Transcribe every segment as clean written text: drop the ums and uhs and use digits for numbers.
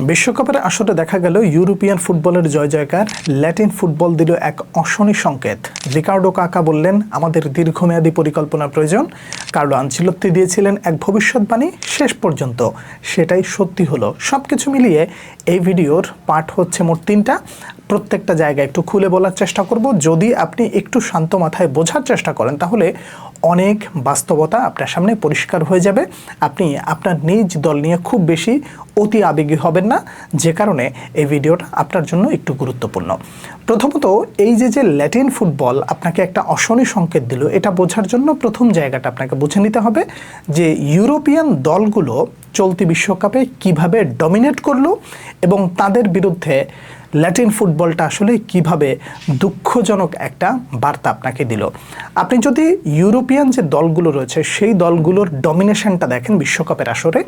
বিশ্বকাপের আসরে দেখা গেল ইউরোপিয়ান ফুটবলের জয় জয়কার, ল্যাটিন ফুটবল দিল এক অশনি সংকেত। রিকার্ডো কাকা বললেন আমাদের দীর্ঘমেয়াদী পরিকল্পনা প্রয়োজন। কার্লো আনচেলত্তি দিয়েছিলেন এক ভবিষ্যৎবাণী, শেষ পর্যন্ত সেটাই সত্যি হলো। সব কিছু মিলিয়ে এই ভিডিওর পার্ট হচ্ছে মোট 3টা। প্রত্যেকটা জায়গায় একটু খুলে বলার চেষ্টা করব। যদি আপনি একটু শান্ত মাথায় বোঝার চেষ্টা করেন তাহলে অনেক বাস্তবতা আপনার সামনে পরিষ্কার হয়ে যাবে। আপনি আপনার নিজ দল নিয়ে খুব বেশি অতি আবেগী হবেন না, যে কারণে এই ভিডিওটা আপনার জন্য একটু গুরুত্বপূর্ণ। প্রথমত, এই যে ল্যাটিন ফুটবল আপনাকে একটা অশনি সংকেত দিল, এটা বোঝার জন্য প্রথম জায়গাটা আপনাকে বুঝে নিতে হবে যে ইউরোপিয়ান দলগুলো চলতি বিশ্বকাপে কিভাবে ডমিনেট করলো এবং তাদের বিরুদ্ধে ল্যাটিন ফুটবলটা আসলে কিভাবে দুঃখজনক একটা বার্তা আপনাকে দিল। আপনি যদি ইউরোপিয়ান যে দলগুলো রয়েছে সেই দলগুলোর ডমিনেশনটা দেখেন বিশ্বকাপের আসরে,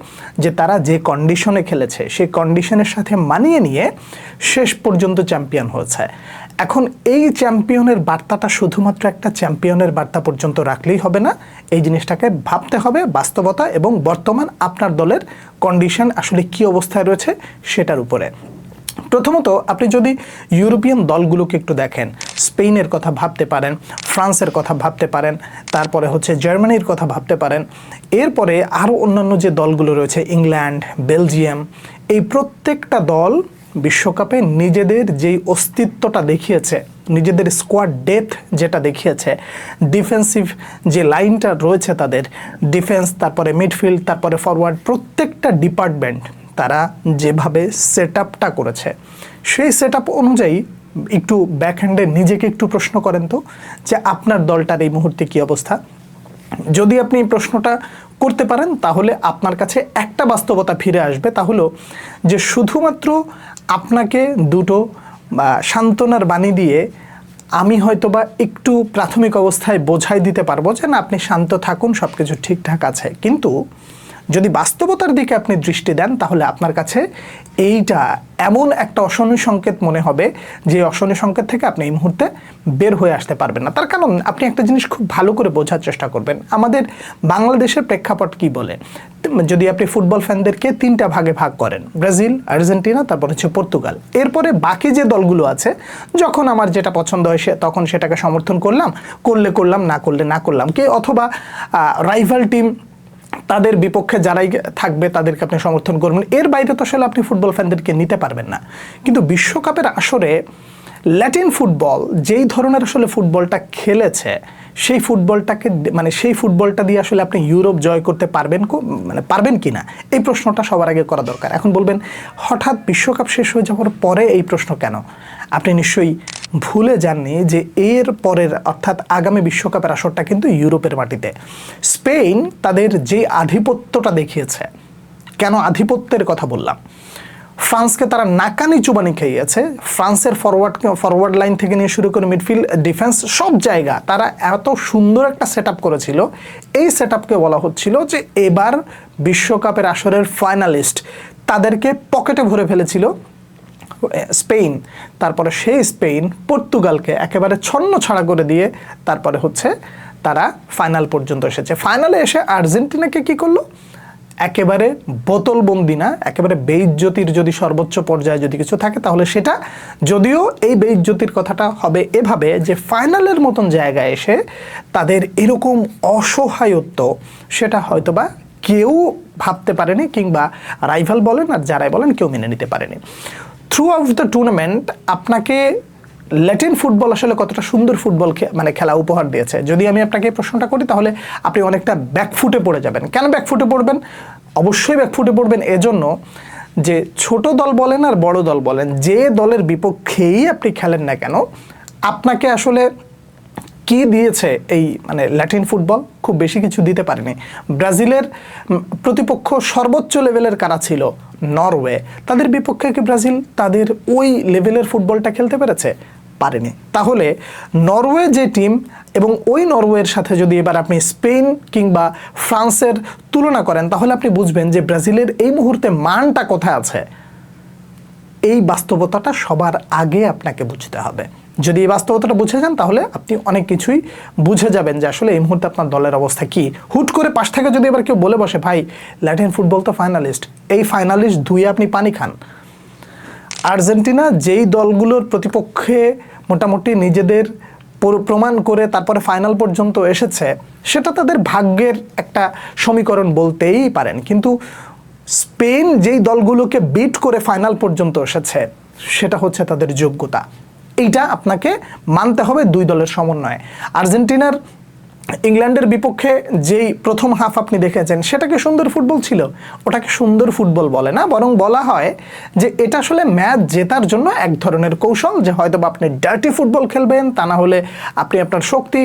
যে তারা যে কন্ডিশনে খেলেছে সেই কন্ডিশনের সাথে মানিয়ে নিয়ে শেষ পর্যন্ত চ্যাম্পিয়ন হয়েছে। এখন এই চ্যাম্পিয়নের বার্তাটা শুধুমাত্র একটা চ্যাম্পিয়নের বার্তা পর্যন্ত রাখলেই হবে না, এই জিনিসটাকে ভাবতে হবে বাস্তবতা এবং বর্তমান আপনার দলের কন্ডিশন আসলে কী অবস্থায় রয়েছে সেটার উপরে। প্রথমত, আপনি যদি ইউরোপিয়ান দলগুলোকে একটু দেখেন, স্পেনের কথা ভাবতে পারেন, ফ্রান্সের কথা ভাবতে পারেন, তারপরে হচ্ছে জার্মানির কথা ভাবতে পারেন, এরপরে আরও অন্যান্য যে দলগুলো রয়েছে ইংল্যান্ড, বেলজিয়াম, এই প্রত্যেকটা দল বিশ্বকাপে নিজেদের যেই অস্তিত্বটা দেখিয়েছে, নিজেদের স্কোয়াড ডেপথ যেটা দেখিয়েছে, ডিফেন্সিভ যে লাইনটা রয়েছে তাদের ডিফেন্স, তারপরে মিডফিল্ড, তারপরে ফরওয়ার্ড, প্রত্যেকটা ডিপার্টমেন্ট তারা যেভাবে সেট আপটা করেছে সেই সেট আপ অনুযায়ী একটু ব্যাকহ্যান্ডে নিজেকে একটু প্রশ্ন করেন তো যে আপনার দলটার এই মুহূর্তে কী অবস্থা। যদি আপনি এই প্রশ্নটা করতে পারেন তাহলে আপনার কাছে একটা বাস্তবতা ফিরে আসবে, তা হলো যে শুধুমাত্র আপনাকে দুটো সান্ত্বনার বাণী দিয়ে আমি হয়তোবা একটু প্রাথমিক অবস্থায় বোঝাই দিতে পারবো যে না, আপনি শান্ত থাকুন, সব কিছু ঠিকঠাক আছে। কিন্তু যদি বাস্তবতার দিকে আপনি দৃষ্টি দেন তাহলে আপনার কাছে এইটা এমন একটা অশনি সংকেত মনে হবে যে অশনি সংকেত থেকে আপনি এই মুহূর্তে বের হয়ে আসতে পারবেন না। তার কারণ আপনি একটা জিনিস খুব ভালো করে বোঝার চেষ্টা করবেন, আমাদের বাংলাদেশের প্রেক্ষাপট কি বলে। যদি আপনি ফুটবল ফ্যানদেরকে 3টা ভাগে ভাগ করেন, ব্রাজিল, আর্জেন্টিনা, তারপর হচ্ছে পর্তুগাল, এরপরে বাকি যে দলগুলো আছে যখন আমার যেটা পছন্দ হয় তখন সেটাকে সমর্থন করলাম, করলাম, না করলে না করলাম, কে অথবা রাইভাল টিম তাদের বিপক্ষে যারাই থাকবে তাদেরকে আপনি সমর্থন করবেন। এর বাইরে তো আসলে আপনি ফুটবল ফ্যানদেরকে নিতে পারবেন না। কিন্তু বিশ্বকাপের আসরে ল্যাটিন ফুটবল যেই ধরনের আসলে ফুটবলটা খেলেছে সেই ফুটবলটাকে সেই ফুটবলটা দিয়ে আসলে আপনি ইউরোপ জয় করতে পারবেন কি না, এই প্রশ্নটা সবার আগে করা দরকার। এখন বলবেন হঠাৎ বিশ্বকাপ শেষ হয়ে যাওয়ার পরে এই প্রশ্ন কেন? আপনি নিশ্চয়ই ভুলে যাননি যে এর পরের অর্থাৎ আগামী বিশ্বকাপের আসরটা কিন্তু ইউরোপের মাটিতে। স্পেন তাদের যে আধিপত্যটা দেখিয়েছে, আধিপত্যের কথা বললাম, ফ্রান্সকে তারা নাকানি চুবানি খেয়েছে। ফ্রান্সের ফরওয়ার্ড লাইন থেকে নিয়ে শুরু করে মিডফিল্ড, ডিফেন্স, সব জায়গা তারা এত সুন্দর একটা সেট আপ করেছিল। এই সেট আপকে বলা হচ্ছিল যে এবার বিশ্বকাপের আসরের ফাইনালিস্ট, তাদেরকে পকেটে ভরে ফেলেছিল স্পেন। তারপরে সেই স্পেন পর্তুগালকে একেবারে ছন্ন ছাড়া করে দিয়ে তারপরে হচ্ছে তারা ফাইনাল পর্যন্ত এসেছে। ফাইনালে এসে আর্জেন্টিনাকে কি করলো? একেবারে বোতলবন্দি না, একেবারে বেইজ্জতির যদি সর্বোচ্চ পর্যায়ে যদি কিছু থাকে তাহলে সেটা, যদিও এই বেইজ্জতির কথাটা হবে এভাবে যে ফাইনালের মতন জায়গায় এসে তাদের এরকম অসহায়ত্ব সেটা হয়তোবা কেউ ভাবতে পারেনি, কিংবা রাইভাল বলেন আর যারাই বলেন কেউ মেনে নিতে পারেনি। থ্রু আউট দ্য টুর্নামেন্ট আপনাকে ল্যাটিন ফুটবল আসলে কতটা সুন্দর ফুটবল খেলা উপহার দিয়েছে, যদি আমি আপনাকে প্রশ্নটা করি তাহলে আপনি অনেকটা ব্যাকফুটে পড়ে যাবেন। কেন ব্যাকফুটে পড়বেন? অবশ্যই ব্যাকফুটে পড়বেন এজন্য যে ছোট দল বলেন আর বড় দল বলেন, যে দলের বিপক্ষেই আপনি খেলেন না কেন, আপনাকে আসলে কি দিয়েছে এই ল্যাটিন ফুটবল? খুব বেশি কিছু দিতে পারেনি। ব্রাজিলের প্রতিপক্ষ সর্বোচ্চ লেভেলের কারা ছিল? নরওয়ে। তাদের বিপক্ষে কি ব্রাজিল তাদের ওই লেভেলের ফুটবলটা খেলতে পেরেছে? পারেনি। তাহলে নরওয়ে যে টিম এবং ওই নরওয়ের সাথে যদি এবার আপনি স্পেন কিংবা ফ্রান্সের তুলনা করেন তাহলে আপনি বুঝবেন যে ব্রাজিলের এই মুহূর্তে মানটা কোথায় আছে। এই বাস্তবতাটা সবার আগে আপনাকে বুঝতে হবে। যদি এই বাস্তবতাটা বুঝে যান তাহলে আপনি অনেক কিছুই বুঝে যাবেন যে আসলে এই মুহূর্তে আপনার দলের অবস্থা কি। হুট করে পাশ থেকে যদি এবার কেউ বলে বসে ভাই ল্যাটিন ফুটবল তো ফাইনালিস্ট, এই ফাইনালিস্ট ধুয়ে আপনি পানি খান, আর্জেন্টিনা যেই দলগুলোর প্রতিপক্ষে মোটামুটি নিজেদের প্রমাণ করে তারপরে ফাইনাল পর্যন্ত এসেছে, সেটা তাদের ভাগ্যের একটা সমীকরণ বলতেই পারেন। কিন্তু স্পেন যেই দলগুলোকে বিট করে ফাইনাল পর্যন্ত এসেছে, সেটা হচ্ছে তাদের যোগ্যতা। এইটা আপনাকে মানতে হবে দুই দলের সমন্বয়ে। আর্জেন্টিনার ইংল্যান্ডের বিপক্ষে যেই প্রথম হাফ আপনি দেখেছেন, সেটাকে সুন্দর ফুটবল ছিল? ওটাকে সুন্দর ফুটবল বলে না, বরং বলা হয় যে এটা আসলে ম্যাচ জেতার জন্য এক ধরনের কৌশল, যে হয়তো আপনি ডার্টি ফুটবল খেলবেন, তা না হলে আপনি আপনার শক্তি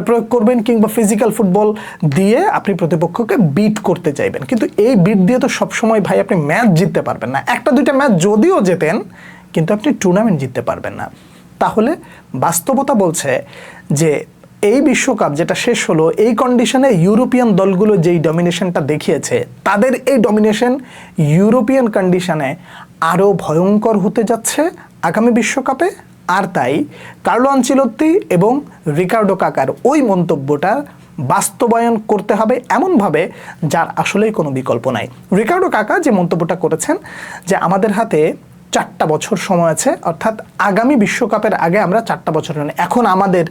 প্রয়োগ করবেন, কিংবা ফিজিক্যাল ফুটবল দিয়ে আপনি প্রতিপক্ষকে বিট করতে চাইবেন। কিন্তু এই বিট দিয়ে তো সবসময় ভাই আপনি ম্যাচ জিততে পারবেন না। একটা দুইটা ম্যাচ যদিও জেতেন, কিন্তু আপনি টুর্নামেন্ট জিততে পারবেন না। তাহলে বাস্তবতা বলছে যে এই বিশ্বকাপ যেটা শেষ হলো, এই কন্ডিশনে ইউরোপিয়ান দলগুলো যেই ডমিনেশনটা দেখিয়েছে, তাদের এই ডমিনেশন ইউরোপিয়ান কন্ডিশনে আরও ভয়ঙ্কর হতে যাচ্ছে আগামী বিশ্বকাপে। আর তাই কার্লো আনচেলত্তি এবং রিকার্ডো কাকার ওই মন্তব্যটা বাস্তবায়ন করতে হবে এমনভাবে যার আসলেই কোনো বিকল্প নাই। রিকার্ডো কাকা যে মন্তব্যটা করেছেন যে আমাদের হাতে 4টা বছর সময় আছে, অর্থাৎ আগামী বিশ্বকাপের আগে আমরা 4টা বছর, এখন আমাদের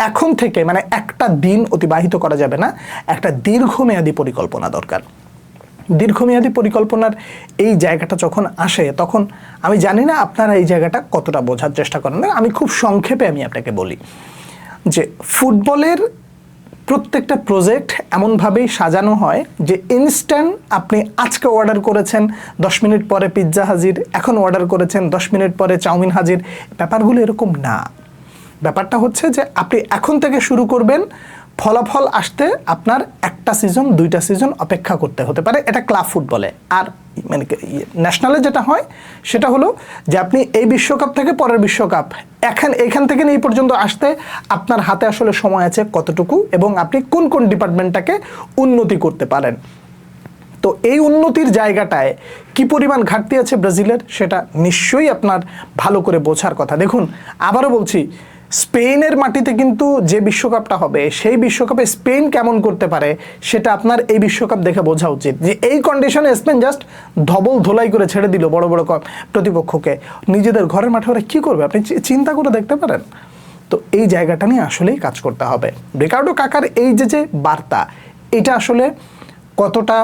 এখন থেকে মানে একটা দিন অতিবাহিত করা যাবে না, একটা দীর্ঘমেয়াদী পরিকল্পনা দরকার। দীর্ঘমেয়াদী পরিকল্পনার এই জায়গাটা যখন আসে, তখন আমি জানি না আপনারা এই জায়গাটা কতটা বোঝার চেষ্টা করেন। আমি খুব সংক্ষেপে আমি আপনাকে বলি যে ফুটবলের প্রত্যেকটা প্রজেক্ট এমনভাবেই সাজানো হয় যে ইনস্ট্যান্ট আপনি আজকে অর্ডার করেছেন, 10 মিনিট পরে পিৎজা হাজির, এখন অর্ডার করেছেন 10 মিনিট পরে চাউমিন হাজির। ব্যাপারগুলো এরকম না। ব্যাপারটা হচ্ছে যে আপনি এখন থেকে শুরু করবেন, ফলাফল আসতে আপনার 1টা সিজন 2টা সিজন অপেক্ষা করতে হতে পারে। এটা ক্লাব ফুটবলে। আর মানে ন্যাশনালে যেটা হয় সেটা হলো যে আপনি এই বিশ্বকাপ থেকে পরের বিশ্বকাপ, এখান থেকে এই পর্যন্ত আসতে আপনার হাতে আসলে সময় আছে কতটুকু, এবং আপনি কোন কোন ডিপার্টমেন্টটাকে উন্নতি করতে পারেন। তো এই উন্নতির জায়গাটায় কি পরিমাণ ঘাটতি আছে ব্রাজিলের, সেটা নিশ্চয়ই আপনার ভালো করে বোঝার কথা। দেখুন, আবারও বলছি, স্পেনের মাটিতে কিন্তু যে বিশ্বকাপটা হবে, সেই বিশ্বকাপে স্পেন কেমন করতে পারে সেটা আপনার এই বিশ্বকাপ দেখে বোঝা উচিত। যে এই কন্ডিশনে স্পেন জাস্ট ধবল ধোলাই করে ছেড়ে দিল বড় বড় প্রতিপক্ষকে, নিজেদের ঘরের মাঠে ওরা কী করবে আপনি চিন্তা করে দেখতে পারেন? তো এই জায়গাটা নিয়ে আসলেই কাজ করতে হবে। রিকার্ডো কাকার এই যে বার্তা, এটা আসলে কতটা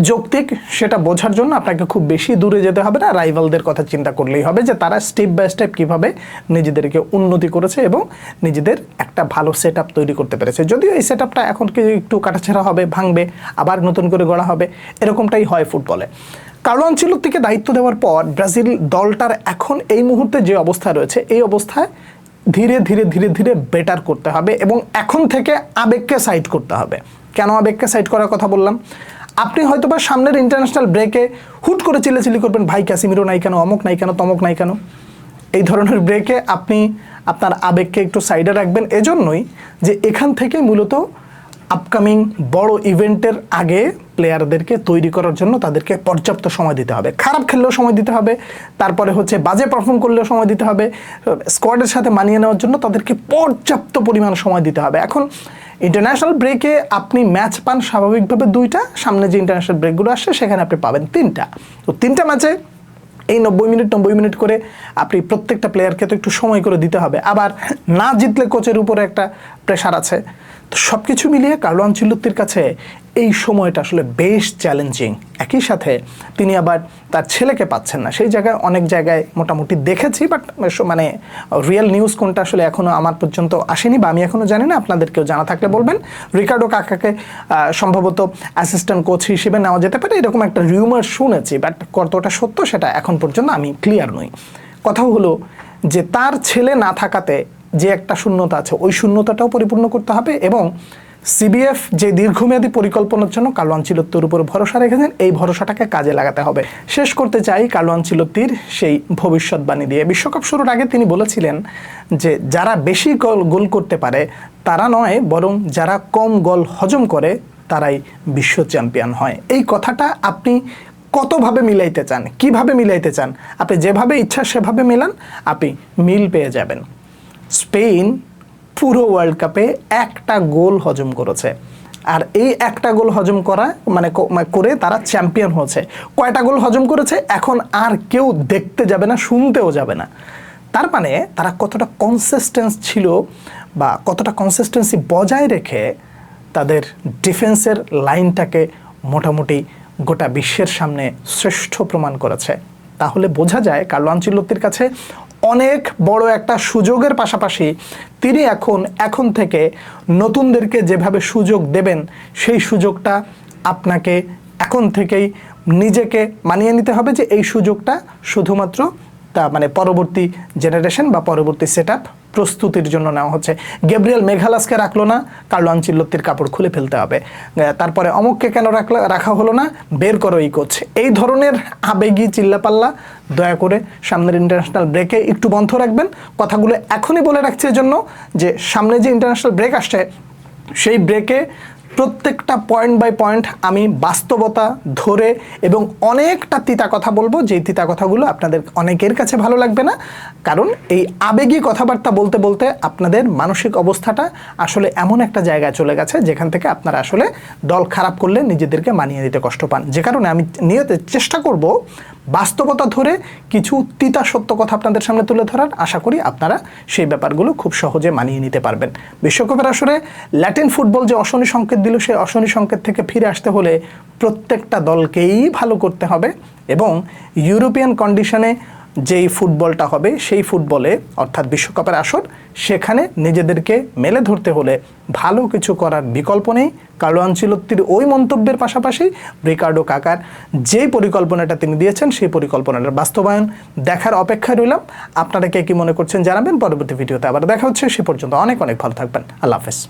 যৌক্তিক সেটা বোঝার জন্য আপনাকে খুব বেশি দূরে যেতে হবে না, রাইভালদের কথা চিন্তা করলেই হবে যে তারা স্টেপ বাই স্টেপ কীভাবে নিজেদেরকে উন্নতি করেছে এবং নিজেদের একটা ভালো সেট আপ তৈরি করতে পেরেছে। যদিও এই সেট আপটা এখন একটু কাটাছেঁড়া হবে, ভাঙবে, আবার নতুন করে গড়া হবে, এরকমটাই হয় ফুটবলে। কার্লো আনচেলত্তিকে দায়িত্ব দেওয়ার পর ব্রাজিল দলটার এখন এই মুহূর্তে যে অবস্থায় রয়েছে, এই অবস্থায় ধীরে ধীরে ধীরে ধীরে বেটার করতে হবে এবং এখন থেকে আবেগকে সাইড করতে হবে। কেন আবেগকে সাইড করার কথা বললাম? আপনি হয়তোবা সামনের ইন্টারন্যাশনাল ব্রেকে হুট করে চিল্লাচিল্লি করবেন, ভাই ক্যাসিমিরো নাই কেন, অমুক নাই কেন, তমক নাই কেন। এই ধরনের ব্রেকে আপনি আপনার আবেগকে একটু সাইডে রাখবেন, এজন্যই যে এখান থেকে মূলত আপকামিং বড় ইভেন্টের আগে প্লেয়ারদেরকে তৈরি করার জন্য তাদেরকে পর্যাপ্ত সময় দিতে হবে। খারাপ খেললেও সময় দিতে হবে, তারপরে হচ্ছে বাজে পারফর্ম করলেও সময় দিতে হবে, স্কোয়াডের সাথে মানিয়ে নেওয়ার জন্য তাদেরকে পর্যাপ্ত পরিমাণ সময় দিতে হবে। এখন ইন্টারন্যাশনাল ব্রেকে আপনি ম্যাচ পান স্বাভাবিকভাবে 2টা, সামনে যে ইন্টারন্যাশনাল ব্রেকগুলো আসছে সেখানে আপনি পাবেন 3টা। তো 3টা ম্যাচে এই 90 মিনিট করে আপনি প্রত্যেকটা প্লেয়ারকে তো একটু সময় করে দিতে হবে। আবার না জিতলে কোচের উপরে একটা প্রেশার আছে। তো সব কিছু মিলিয়ে কার্লো আনচেলত্তির কাছে এই সময়টা আসলে বেশ চ্যালেঞ্জিং। একই সাথে তিনি আবার তার ছেলেকে পাচ্ছেন না, সেই জায়গায় অনেক জায়গায় মোটামুটি দেখেছি, বাট মানে রিয়েল নিউজ কোনটা আসলে এখনও আমার পর্যন্ত আসেনি বা আমি এখনও জানি না, আপনাদেরকেও জানা থাকলে বলবেন। রিকার্ডো কাকাকে সম্ভবত অ্যাসিস্ট্যান্ট কোচ হিসেবে নেওয়া যেতে পারে, এরকম একটা রিউমার শুনেছি, বাট কতটা সত্য সেটা এখন পর্যন্ত আমি ক্লিয়ার নই। কথা হলো যে তার ছেলে না থাকাতে যে একটা শূন্যতা আছে, ওই শূন্যতাটাও পরিপূর্ণ করতে হবে এবং সিবিএফ যে দীর্ঘমেয়াদী পরিকল্পনার জন্য কার্লো আনচেলত্তির উপর ভরসা রেখেছেন, এই ভরসাটাকে কাজে লাগাতে হবে। শেষ করতে চাই কার্লো আনচেলত্তির সেই ভবিষ্যৎবাণী দিয়ে। বিশ্বকাপ শুরুর আগে তিনি বলেছিলেন যে যারা বেশি গোল করতে পারে তারা নয়, বরং যারা কম গোল হজম করে তারাই বিশ্ব চ্যাম্পিয়ন হয়। এই কথাটা আপনি কতভাবে মিলাইতে চান, কিভাবে মিলাইতে চান, আপনি যেভাবে ইচ্ছা সেভাবে মেলান, আপনি মিল পেয়ে যাবেন। স্পেন পুরো ওয়ার্ল্ড কাপে একটা গোল হজম করেছে, আর এই একটা গোল হজম করা করে তারা চ্যাম্পিয়ন হয়েছে। কয়টা গোল হজম করেছে এখন আর কেউ দেখতে যাবে না, শুনতেও যাবে না। তার মানে তারা কতটা কনসিস্টেন্স ছিল বা কতটা কনসিস্টেন্সি বজায় রেখে তাদের ডিফেন্সের লাইনটাকে মোটামুটি গোটা বিশ্বের সামনে শ্রেষ্ঠ প্রমাণ করেছে। তাহলে বোঝা যায় কার্লো আনচেলত্তির কাছে অনেক বড় একটা সুযোগের পাশাপাশি তিনি এখন থেকে নতুনদেরকে যেভাবে সুযোগ দেবেন সেই সুযোগটা আপনাকে এখন থেকেই নিজেকে মানিয়ে নিতে হবে যে এই সুযোগটা শুধুমাত্র পরবর্তী জেনারেশন বা পরবর্তী সেটআপ প্রস্তুতির জন্য নেওয়া হচ্ছে। গ্যাব্রিয়েল মেঘালাসকে রাখলো না, কার্লো আনচেলত্তির কাপড় খুলে ফেলতে হবে। তারপরে অমুককে কেন রাখা হলো না, বের করো এই কোচ। এই ধরনের আবেগী চিল্লাপাল্লা দয়া করে সামনের ইন্টারন্যাশনাল ব্রেকে একটু বন্ধ রাখবেন। কথাগুলো এখনই বলে রাখছি এজন্য যে সামনে যে ইন্টারন্যাশনাল ব্রেক আসছে সেই ব্রেকে প্রত্যেকটা পয়েন্ট বাই পয়েন্ট আমি বাস্তবতা ধরে এবং অনেকটা তিতা কথা বলবো, যেই তিতা কথাগুলো আপনাদের অনেকের কাছে ভালো লাগবে না, কারণ এই আবেগী কথাবার্তা বলতে বলতে আপনাদের মানসিক অবস্থাটা আসলে এমন একটা জায়গায় চলে গেছে যেখান থেকে আপনারা আসলে দল খারাপ করলে নিজেদেরকে মানিয়ে নিতে কষ্ট পান। যে কারণে আমি চেষ্টা করব বাস্তবতা ধরে কিছু তিতা সত্য কথা আপনাদের সামনে তুলে ধরার। আশা করি আপনারা সেই ব্যাপারগুলো খুব সহজে মানিয়ে নিতে পারবেন। বিশ্বকাপের আসরে ল্যাটিন ফুটবল যে অশনি সংকেত দিল সেই অশনি সংকেত থেকে ফিরে আসতে হলে প্রত্যেকটা দলকেই ভালো করতে হবে এবং ইউরোপিয়ান কন্ডিশনে যেই ফুটবলটা হবে সেই ফুটবলে অর্থাৎ বিশ্বকাপের আসর সেখানে নিজেদেরকে মেলে ধরতে হলে ভালো কিছু করার বিকল্প নেই। কার্লো আনচেলত্তির ওই মন্তব্যের পাশাপাশি রিকার্ডো কাকার যে পরিকল্পনাটা তিনি দিয়েছেন সেই পরিকল্পনাটার বাস্তবায়ন দেখার অপেক্ষায় রইলাম। আপনারা কে কি মনে করছেন জানাবেন। পরবর্তী ভিডিওতে আবার দেখা হচ্ছে, সে পর্যন্ত অনেক ভালো থাকবেন। আল্লাহ হাফেজ।